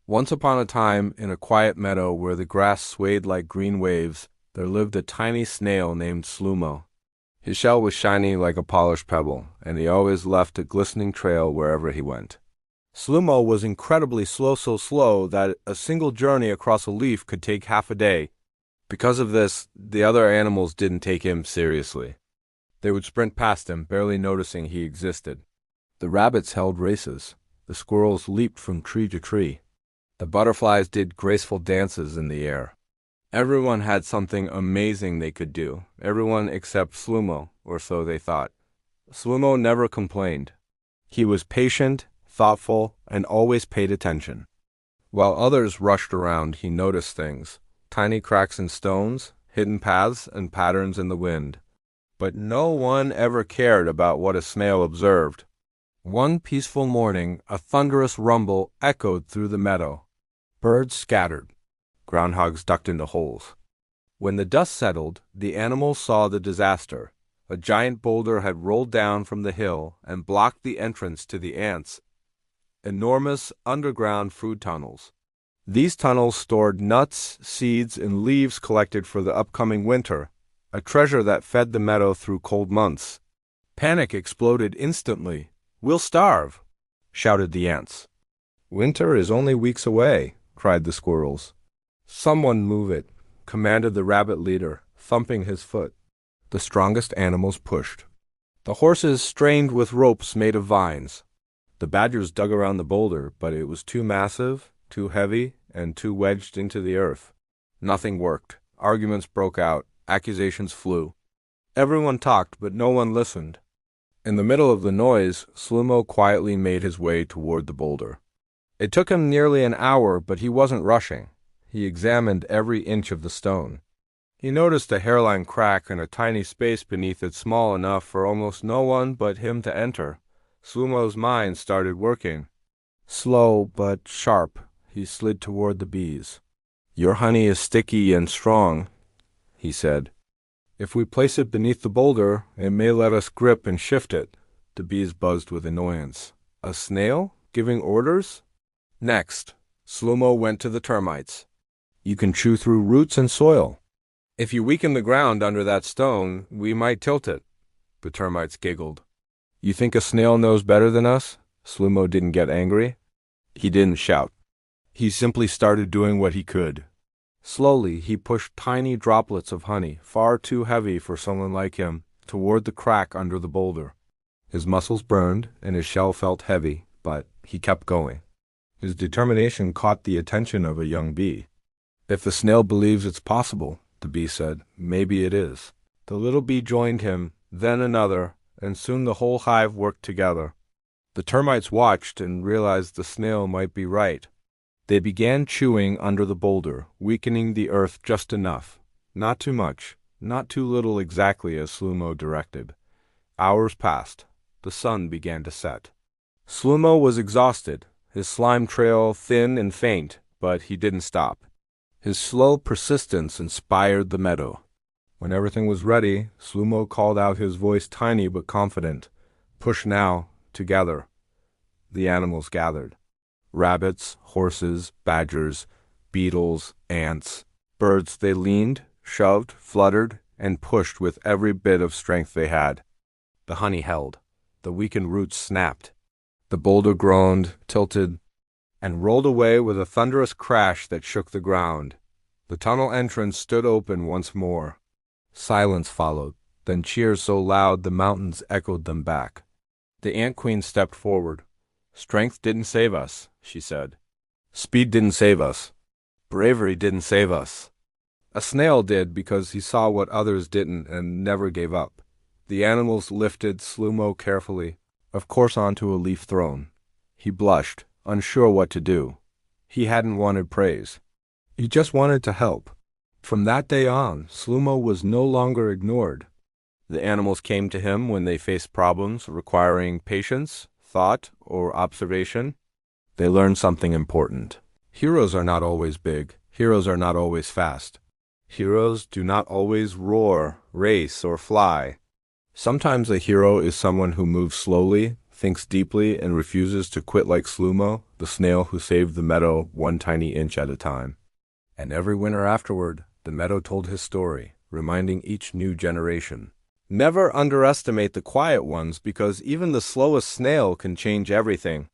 Once upon a time, in a quiet meadow where the grass swayed like green waves, there lived a tiny snail named Sloomo. His shell was shiny like a polished pebble, and he always left a glistening trail wherever he went. Sloomo was incredibly slow, so slow that a single journey across a leaf could take half a day. Because of this, the other animals didn't take him seriously. They would sprint past him, barely noticing he existed. The rabbits held races. The squirrels leaped from tree to tree. The butterflies did graceful dances in the air. Everyone had something amazing they could do, everyone except Sloomo, or so they thought. Sloomo never complained. He was patient, thoughtful, and always paid attention. While others rushed around, he noticed things, tiny cracks in stones, hidden paths, and patterns in the wind. But no one ever cared about what a snail observed. One peaceful morning, a thunderous rumble echoed through the meadow. Birds scattered. Groundhogs ducked into holes. When the dust settled, the animals saw the disaster. A giant boulder had rolled down from the hill and blocked the entrance to the ants' enormous underground food tunnels. These tunnels stored nuts, seeds, and leaves collected for the upcoming winter, a treasure that fed the meadow through cold months. Panic exploded instantly. "We'll starve!" shouted the ants. "Winter is only weeks away," cried the squirrels. "Someone move it," commanded the rabbit leader, thumping his foot. The strongest animals pushed. The horses strained with ropes made of vines. The badgers dug around the boulder, but it was too massive, too heavy, and too wedged into the earth. Nothing worked. Arguments broke out. Accusations flew. Everyone talked, but no one listened. In the middle of the noise, Sloomo quietly made his way toward the boulder. It took him nearly an hour, but he wasn't rushing. He examined every inch of the stone. He noticed a hairline crack and a tiny space beneath it small enough for almost no one but him to enter. Sloomo's mind started working. Slow but sharp, he slid toward the bees. "Your honey is sticky and strong," he said. "If we place it beneath the boulder, it may let us grip and shift it." The bees buzzed with annoyance. A snail? Giving orders? Next, Sloomo went to the termites. "You can chew through roots and soil. If you weaken the ground under that stone, we might tilt it." The termites giggled. "You think a snail knows better than us?" Sloomo didn't get angry. He didn't shout. He simply started doing what he could. Slowly, he pushed tiny droplets of honey, far too heavy for someone like him, toward the crack under the boulder. His muscles burned, and his shell felt heavy, but he kept going. His determination caught the attention of a young bee. "If the snail believes it's possible," the bee said, "maybe it is." The little bee joined him, then another, and soon the whole hive worked together. The termites watched and realized the snail might be right. They began chewing under the boulder, weakening the earth just enough. Not too much, not too little exactly as Sloomo directed. Hours passed. The sun began to set. Sloomo was exhausted, his slime trail thin and faint, but he didn't stop. His slow persistence inspired the meadow. When everything was ready, Sloomo called out, his voice tiny but confident. "Push now, together." The animals gathered. Rabbits, horses, badgers, beetles, ants, birds. They leaned, shoved, fluttered, and pushed with every bit of strength they had. The honey held. The weakened roots snapped. The boulder groaned, tilted, and rolled away with a thunderous crash that shook the ground. The tunnel entrance stood open once more. Silence followed, then cheers so loud the mountains echoed them back. The ant queen stepped forward. "Strength didn't save us," she said. "Speed didn't save us. Bravery didn't save us. A snail did because he saw what others didn't and never gave up." The animals lifted Sloomo carefully, of course onto a leaf throne. He blushed, unsure what to do. He hadn't wanted praise. He just wanted to help. From that day on, Sloomo was no longer ignored. The animals came to him when they faced problems requiring patience, thought, or observation. They learned something important. Heroes are not always big. Heroes are not always fast. Heroes do not always roar, race, or fly. Sometimes a hero is someone who moves slowly, thinks deeply, and refuses to quit like Sloomo, the snail who saved the meadow one tiny inch at a time. And every winter afterward, the meadow told his story, reminding each new generation. Never underestimate the quiet ones, because even the slowest snail can change everything.